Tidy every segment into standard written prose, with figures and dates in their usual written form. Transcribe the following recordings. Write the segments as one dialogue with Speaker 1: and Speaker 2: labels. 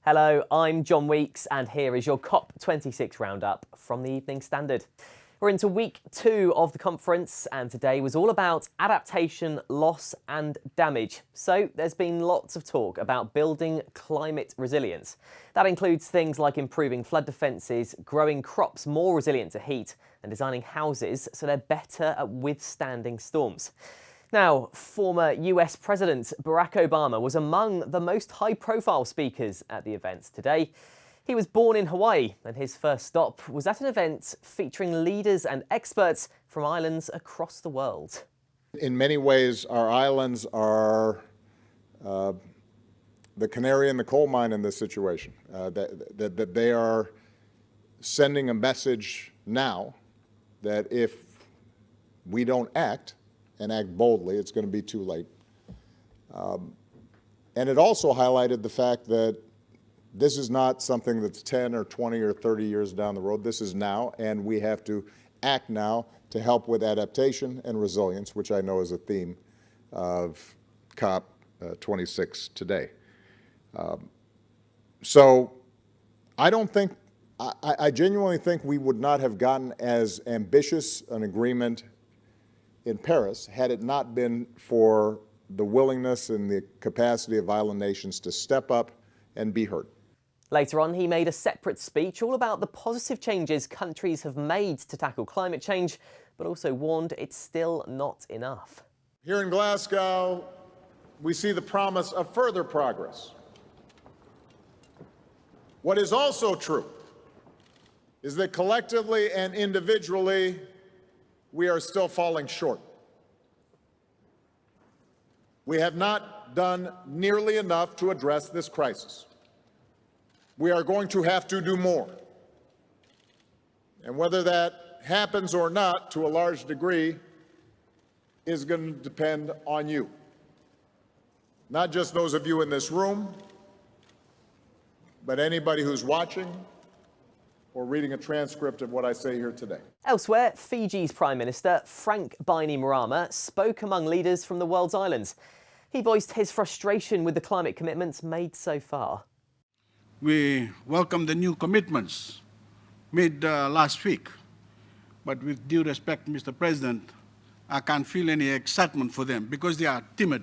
Speaker 1: Hello, I'm John Weeks and here is your Cop26 roundup from the Evening Standard. We're into week 2 of the conference and today was all about adaptation, loss and damage. So there's been lots of talk about building climate resilience. That includes things like improving flood defences, growing crops more resilient to heat and designing houses so they're better at withstanding storms. Now, former US President Barack Obama was among the most high-profile speakers at the event today. He was born in Hawaii and his first stop was at an event featuring leaders and experts from islands across the world.
Speaker 2: In many ways, our islands are the canary in the coal mine in this situation. That they are sending a message now that if we don't act, and act boldly, it's going to be too late. And it also highlighted the fact that this is not something that's 10 or 20 or 30 years down the road. This is now, and we have to act now to help with adaptation and resilience, which I know is a theme of Cop26 today. So I don't think, I genuinely think we would not have gotten as ambitious an agreement in Paris had it not been for the willingness and the capacity of island nations to step up and be heard.
Speaker 1: Later on, he made a separate speech all about the positive changes countries have made to tackle climate change, but also warned it's still not enough.
Speaker 2: Here in Glasgow, we see the promise of further progress. What is also true is that collectively and individually, we are still falling short. We have not done nearly enough to address this crisis. We are going to have to do more. And whether that happens or not, to a large degree, is going to depend on you. Not just those of you in this room, but anybody who's watching or reading a transcript of what I say here today.
Speaker 1: Elsewhere, Fiji's Prime Minister, Frank Bainimarama, spoke among leaders from the world's islands. He voiced his frustration with the climate commitments made so far.
Speaker 3: We welcome the new commitments made last week, but with due respect, Mr. President, I can't feel any excitement for them because they are timid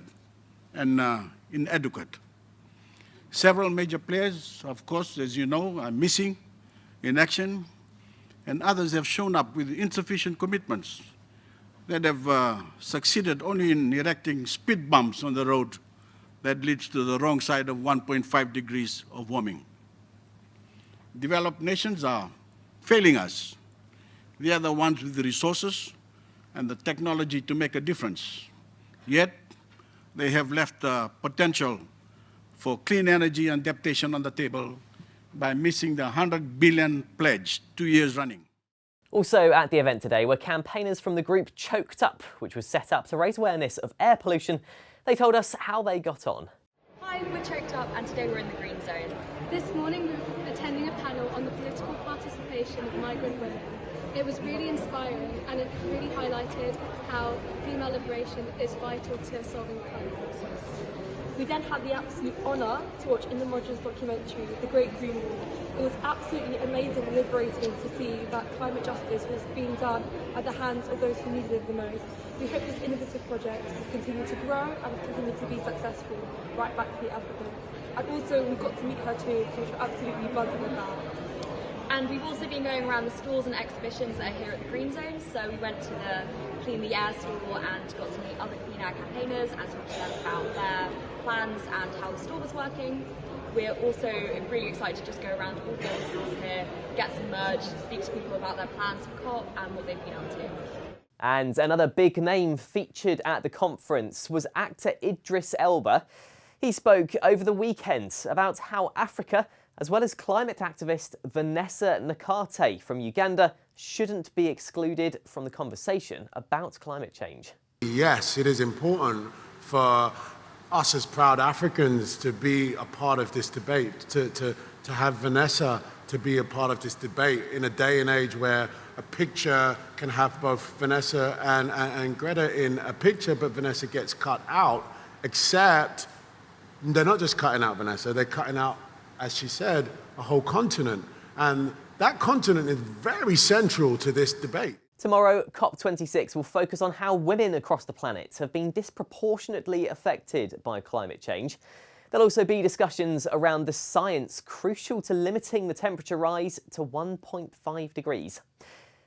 Speaker 3: and inadequate. Several major players, of course, as you know, are missing in action, and others have shown up with insufficient commitments that have succeeded only in erecting speed bumps on the road that leads to the wrong side of 1.5 degrees of warming. Developed nations are failing us. They are the ones with the resources and the technology to make a difference. Yet, they have left the potential for clean energy and adaptation on the table by missing the 100 billion pledge 2 years running.
Speaker 1: Also at the event today were campaigners from the group Choked Up, which was set up to raise awareness of air pollution. They told us how they got on.
Speaker 4: Hi, we're Choked Up and today we're in the Green Zone.
Speaker 5: This morning we were attending a panel on the political participation of migrant women. It was really inspiring and it really highlighted how female liberation is vital to solving climate crisis. We then had the absolute honour to watch in the Rogers documentary, The Great Green Wall. It was absolutely amazing and liberating to see that climate justice was being done at the hands of those who needed it the most. We hope this innovative project will continue to grow and will continue to be successful right back to the Africans. And also we got to meet her too, which we're absolutely buzzing about.
Speaker 4: And we've also been going around the stalls and exhibitions that are here at the Green Zone. So we went to the Clean the Air stall and got to meet other clean air campaigners and talk to them about their plans and how the stall was working. We're also really excited to just go around all the other stalls here, get some merch, speak to people about their plans for COP and what they've been up to.
Speaker 1: And another big name featured at the conference was actor Idris Elba. He spoke over the weekend about how Africa, as well as climate activist Vanessa Nakate from Uganda, shouldn't be excluded from the conversation about climate change.
Speaker 6: Yes, it is important for us as proud Africans to be a part of this debate, to have Vanessa to be a part of this debate in a day and age where a picture can have both Vanessa and Greta in a picture, but Vanessa gets cut out, except they're not just cutting out Vanessa, they're cutting out as she said, a whole continent. And that continent is very central to this debate.
Speaker 1: Tomorrow, Cop26 will focus on how women across the planet have been disproportionately affected by climate change. There'll also be discussions around the science crucial to limiting the temperature rise to 1.5 degrees.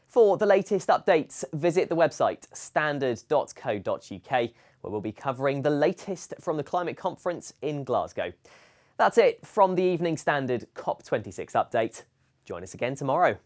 Speaker 1: For the latest updates, visit the website standard.co.uk, where we'll be covering the latest from the climate conference in Glasgow. That's it from the Evening Standard Cop26 update. Join us again tomorrow.